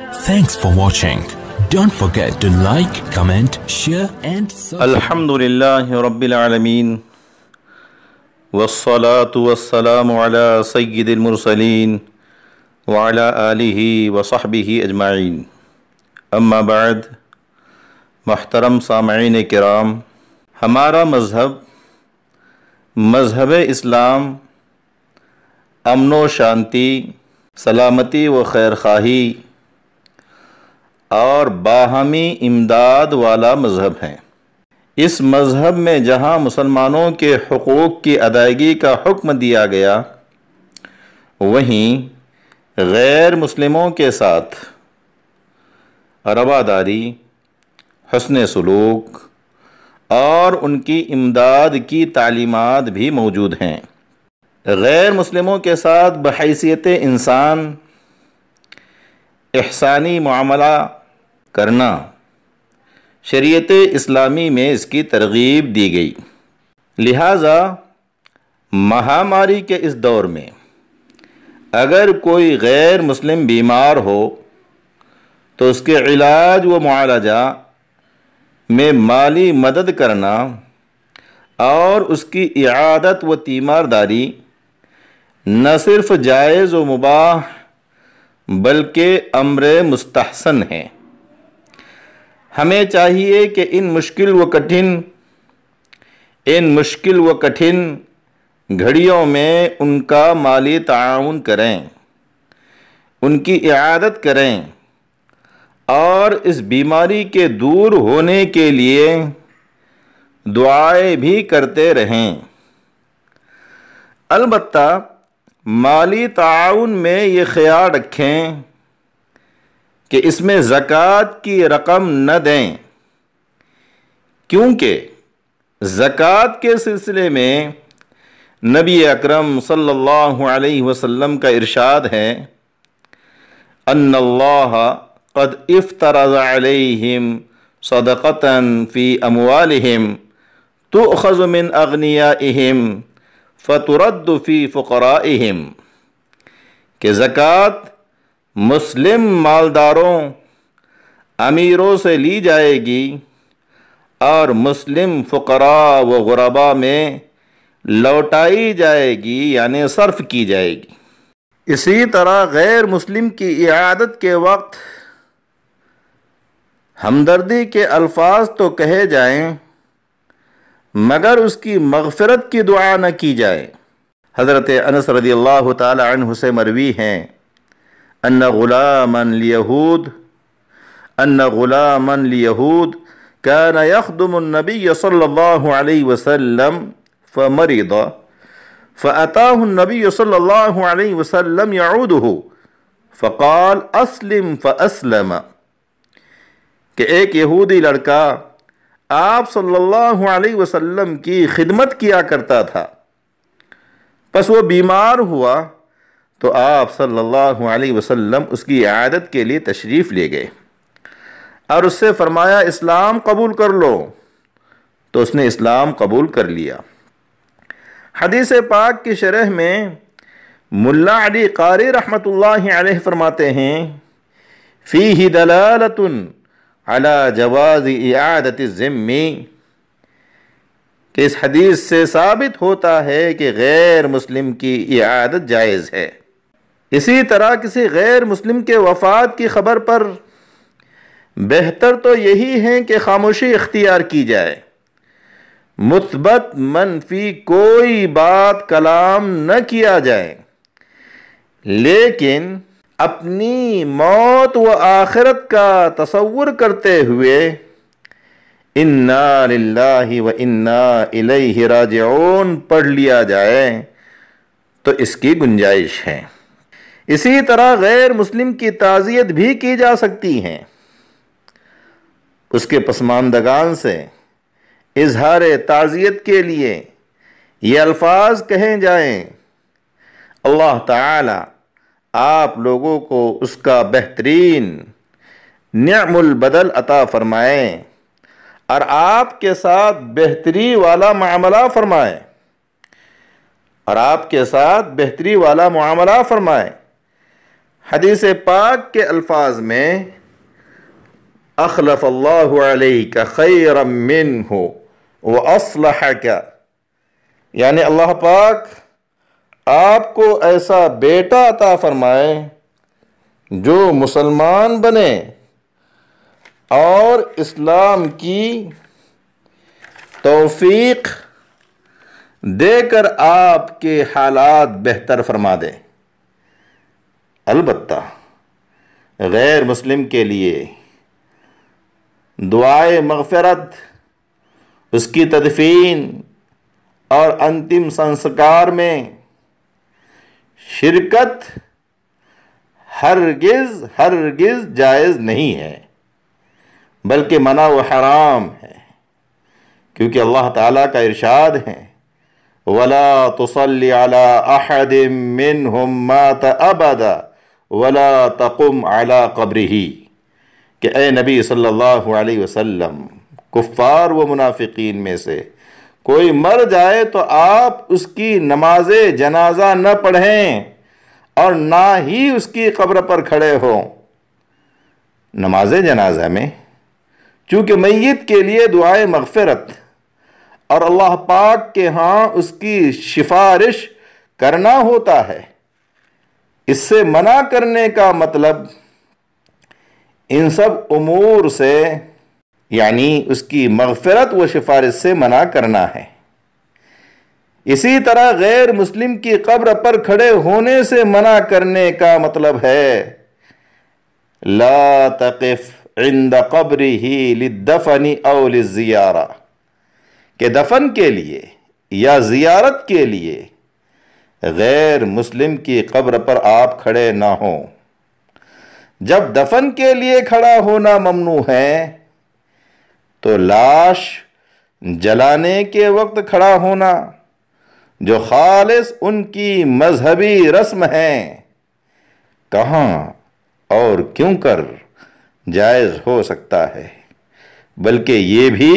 Thanks for watching. Don't forget to like, comment, share and subscribe. Alhamdulillahi Rabbil Alameen. Wassalatu wassalamu ala sayyidil mursaleen wa ala alihi wa sahbihi ajma'in. Amma ba'd. محترم سامعین کرام، ہمارا مذہب اسلام امن و شانتی، سلامتی و خیرخواہی اور باہمی امداد والا مذہب ہے۔ اس مذہب میں جہاں مسلمانوں کے حقوق کی ادائیگی کا حکم دیا گیا، وہیں غیر مسلموں کے ساتھ رواداری، حسن سلوک اور ان کی امداد کی تعلیمات بھی موجود ہیں۔ غیر مسلموں کے ساتھ بحیثیت انسان احسانی معاملہ کرنا شریعت اسلامی میں اس کی ترغیب دی گئی۔ لہٰذا مہاماری کے اس دور میں اگر کوئی غیر مسلم بیمار ہو تو اس کے علاج و معالجہ میں مالی مدد کرنا اور اس کی اعادت و تیمارداری نہ صرف جائز و مباح بلکہ امر مستحسن ہے۔ ہمیں چاہیے کہ ان مشکل و کٹھن گھڑیوں میں ان کا مالی تعاون کریں، ان کی اعادت کریں اور اس بیماری کے دور ہونے کے لیے دعائیں بھی کرتے رہیں۔ البتہ مالی تعاون میں یہ خیال رکھیں کہ اس میں زکوٰۃ کی رقم نہ دیں، کیونکہ زکوٰۃ کے سلسلے میں نبی اکرم صلی اللہ علیہ وسلم کا ارشاد ہے، ان اللہ قد افترض علیہم صدقۃ فی اموالہم تؤخذ من اغنیائہم فترد فی فقرائہم، کہ زکوٰۃ مسلم مالداروں، امیروں سے لی جائے گی اور مسلم فقراء و غرباء میں لوٹائی جائے گی، یعنی صرف کی جائے گی۔ اسی طرح غیر مسلم کی اعادت کے وقت ہمدردی کے الفاظ تو کہے جائیں مگر اس کی مغفرت کی دعا نہ کی جائے۔ حضرت انس رضی اللہ تعالی عنہ سے مروی ہیں، ان غلاما لیہود كان يخدم النبي صلى الله عليه وسلم فمرض فأتاه النبي صلى الله عليه وسلم يعوده فقال اسلم فأسلم، کہ ایک یہودی لڑکا آپ صلی اللہ علیہ وسلم کی خدمت کیا کرتا تھا، پس وہ بیمار ہوا تو آپ صلی اللہ علیہ وسلم اس کی عیادت کے لیے تشریف لے گئے اور اس سے فرمایا اسلام قبول کر لو، تو اس نے اسلام قبول کر لیا۔ حدیث پاک کی شرح میں ملا علی قاری رحمۃ اللہ علیہ فرماتے ہیں، فیہ دلالۃ علی جواز اعادت الذمی، کہ اس حدیث سے ثابت ہوتا ہے کہ غیر مسلم کی اعادت جائز ہے۔ اسی طرح کسی غیر مسلم کے وفات کی خبر پر بہتر تو یہی ہے کہ خاموشی اختیار کی جائے، مثبت منفی کوئی بات کلام نہ کیا جائے، لیکن اپنی موت و آخرت کا تصور کرتے ہوئے انا للہ و انا الیہ راجعون پڑھ لیا جائے تو اس کی گنجائش ہے۔ اسی طرح غیر مسلم کی تعزیت بھی کی جا سکتی ہے، اس کے پسماندگان سے اظہار تعزیت کے لیے یہ الفاظ کہیں جائیں، اللہ تعالی آپ لوگوں کو اس کا بہترین نعم البدل عطا فرمائیں اور آپ کے ساتھ بہتری والا معاملہ فرمائیں حدیث پاک کے الفاظ میں اخلف اللہ علیک خیرا منہ واصلحک، یعنی اللہ پاک آپ کو ایسا بیٹا عطا فرمائے جو مسلمان بنے اور اسلام کی توفیق دے کر آپ کے حالات بہتر فرما دے۔ البتہ غیر مسلم کے لیے دعائے مغفرت، اس کی تدفین اور انتم سنسکار میں شرکت ہرگز جائز نہیں ہے، بلکہ منع و حرام ہے، کیونکہ اللہ تعالیٰ کا ارشاد ہے وَلَا تُصَلِّ عَلَىٰ أَحَدٍ مِّنْهُمْ مَاتَ أَبَدًا وَلَا تَقُمْ عَلَىٰ قَبْرِهِ کہ اے نبی صلی اللہ علیہ وسلم، کفار و منافقین میں سے کوئی مر جائے تو آپ اس کی نماز جنازہ نہ پڑھیں اور نہ ہی اس کی قبر پر کھڑے ہوں۔ نماز جنازہ میں چونکہ میت کے لیے دعائے مغفرت اور اللہ پاک کے ہاں اس کی سفارش کرنا ہوتا ہے، اس سے منع کرنے کا مطلب ان سب امور سے یعنی اس کی مغفرت و سفارش سے منع کرنا ہے۔ اسی طرح غیر مسلم کی قبر پر کھڑے ہونے سے منع کرنے کا مطلب ہے لا تقف عند قبرہ للدفن او للزیارہ، کہ دفن کے لیے یا زیارت کے لیے غیر مسلم کی قبر پر آپ کھڑے نہ ہوں۔ جب دفن کے لیے کھڑا ہونا ممنوع ہے تو لاش جلانے کے وقت کھڑا ہونا، جو خالص ان کی مذہبی رسم ہے، کہاں اور کیوں کر جائز ہو سکتا ہے، بلکہ یہ بھی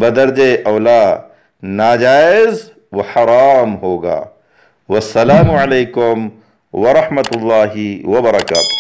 بدرجہ اولا ناجائز و حرام ہوگا۔ والسلام علیکم ورحمۃ اللہ وبرکاتہ۔